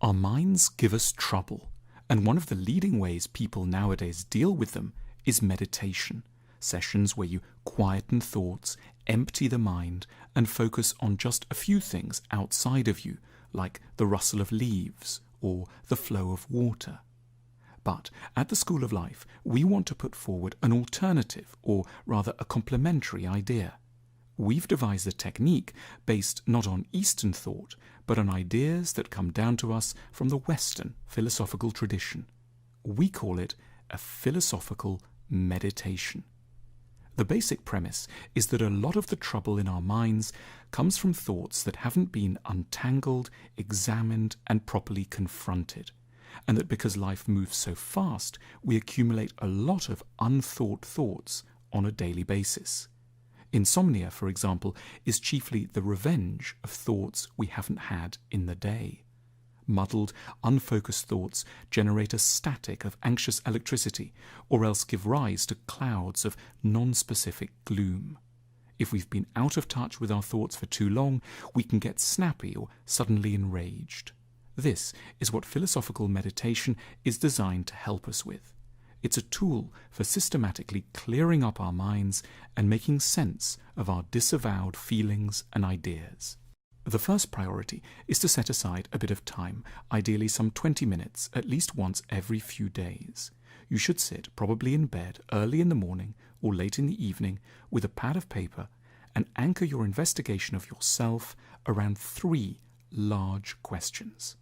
Our minds give us trouble, and one of the leading ways people nowadays deal with them is meditation, sessions where you quieten thoughts, empty the mind, and focus on just a few things outside of you, like the rustle of leaves or the flow of water. But at the School of Life, we want to put forward an alternative, or rather a complementary idea. We've devised a technique based not on Eastern thought, but on ideas that come down to us from the Western philosophical tradition. We call it a philosophical meditation. The basic premise is that a lot of the trouble in our minds comes from thoughts that haven't been untangled, examined, and properly confronted, and that because life moves so fast, we accumulate a lot of unthought thoughts on a daily basis. Insomnia, for example, is chiefly the revenge of thoughts we haven't had in the day. Muddled, unfocused thoughts generate a static of anxious electricity, or else give rise to clouds of non-specific gloom. If we've been out of touch with our thoughts for too long, we can get snappy or suddenly enraged. This is what philosophical meditation is designed to help us with. It's a tool for systematically clearing up our minds and making sense of our disavowed feelings and ideas. The first priority is to set aside a bit of time, ideally some 20 minutes, at least once every few days. You should sit, probably in bed, early in the morning or late in the evening, with a pad of paper and anchor your investigation of yourself around 3 large questions.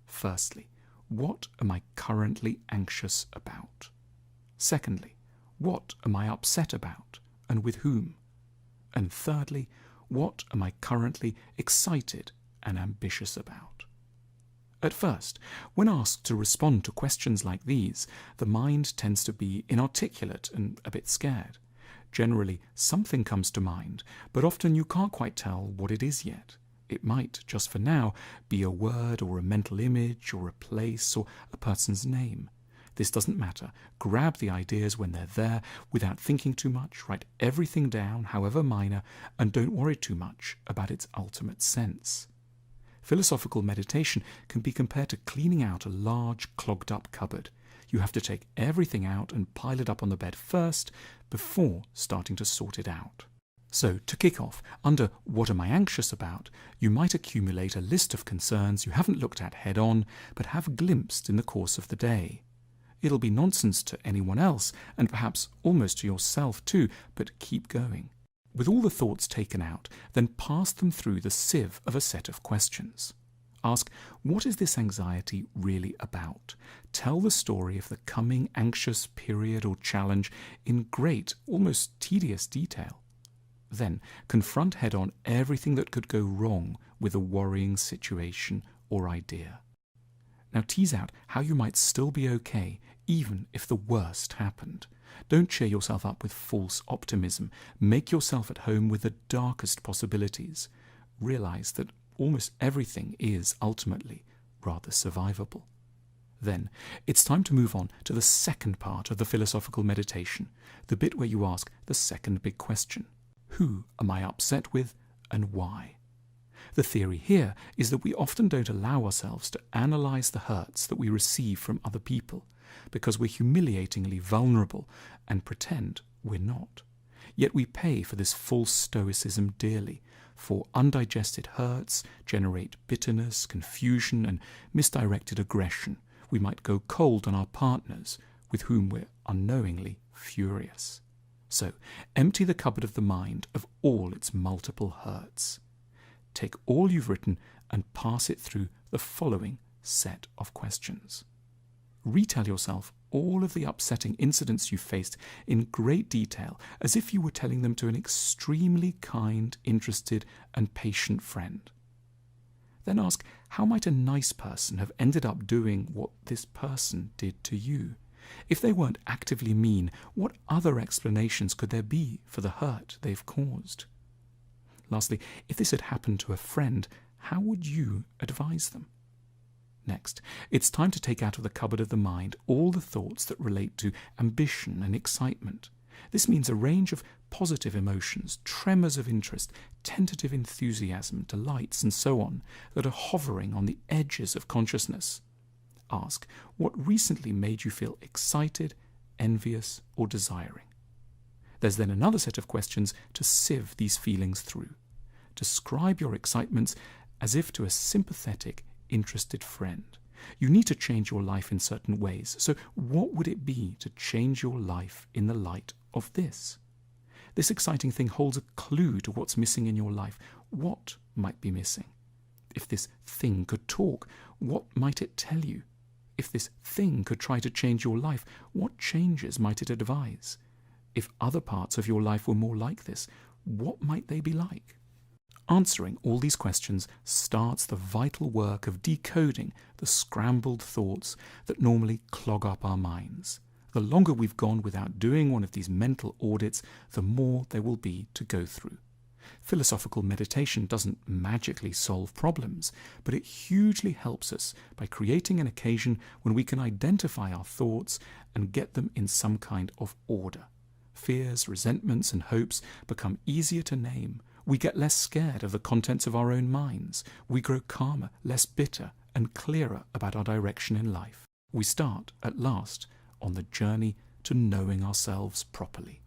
Firstly, what am I currently anxious about? Secondly, what am I upset about, and with whom? And thirdly, what am I currently excited and ambitious about? At first, when asked to respond to questions like these, the mind tends to be inarticulate and a bit scared. Generally, something comes to mind, but often you can't quite tell what it is yet. It might, just for now, be a word or a mental image or a place or a person's name. This doesn't matter. Grab the ideas when they're there without thinking too much, write everything down, however minor, and don't worry too much about its ultimate sense. Philosophical meditation can be compared to cleaning out a large, clogged-up cupboard. You have to take everything out and pile it up on the bed first before starting to sort it out. So, to kick off, under What Am I Anxious About?, you might accumulate a list of concerns you haven't looked at head-on, but have glimpsed in the course of the day. It'll be nonsense to anyone else, and perhaps almost to yourself too, but keep going. With all the thoughts taken out, then pass them through the sieve of a set of questions. Ask, what is this anxiety really about? Tell the story of the coming anxious period or challenge in great, almost tedious detail. Then confront head-on everything that could go wrong with a worrying situation or idea. Now tease out how you might still be okay, even if the worst happened. Don't cheer yourself up with false optimism. Make yourself at home with the darkest possibilities. Realize that almost everything is ultimately rather survivable. Then, it's time to move on to the second part of the philosophical meditation, the bit where you ask the second big question. Who am I upset with, and why? The theory here is that we often don't allow ourselves to analyze the hurts that we receive from other people, because we're humiliatingly vulnerable and pretend we're not. Yet we pay for this false stoicism dearly, for undigested hurts generate bitterness, confusion, and misdirected aggression. We might go cold on our partners, with whom we're unknowingly furious. So, empty the cupboard of the mind of all its multiple hurts. Take all you've written and pass it through the following set of questions. Retell yourself all of the upsetting incidents you faced in great detail, as if you were telling them to an extremely kind, interested, and patient friend. Then ask, how might a nice person have ended up doing what this person did to you? If they weren't actively mean, what other explanations could there be for the hurt they've caused? Lastly, if this had happened to a friend, how would you advise them? Next, it's time to take out of the cupboard of the mind all the thoughts that relate to ambition and excitement. This means a range of positive emotions, tremors of interest, tentative enthusiasm, delights, and so on, that are hovering on the edges of consciousness. Ask, what recently made you feel excited, envious, or desiring? There's then another set of questions to sieve these feelings through. Describe your excitements as if to a sympathetic, interested friend. You need to change your life in certain ways, so what would it be to change your life in the light of this? This exciting thing holds a clue to what's missing in your life. What might be missing? If this thing could talk, what might it tell you? If this thing could try to change your life, what changes might it advise? If other parts of your life were more like this, what might they be like? Answering all these questions starts the vital work of decoding the scrambled thoughts that normally clog up our minds. The longer we've gone without doing one of these mental audits, the more there will be to go through. Philosophical meditation doesn't magically solve problems, but it hugely helps us by creating an occasion when we can identify our thoughts and get them in some kind of order. Fears, resentments, and hopes become easier to name. We get less scared of the contents of our own minds. We grow calmer, less bitter, and clearer about our direction in life. We start, at last, on the journey to knowing ourselves properly.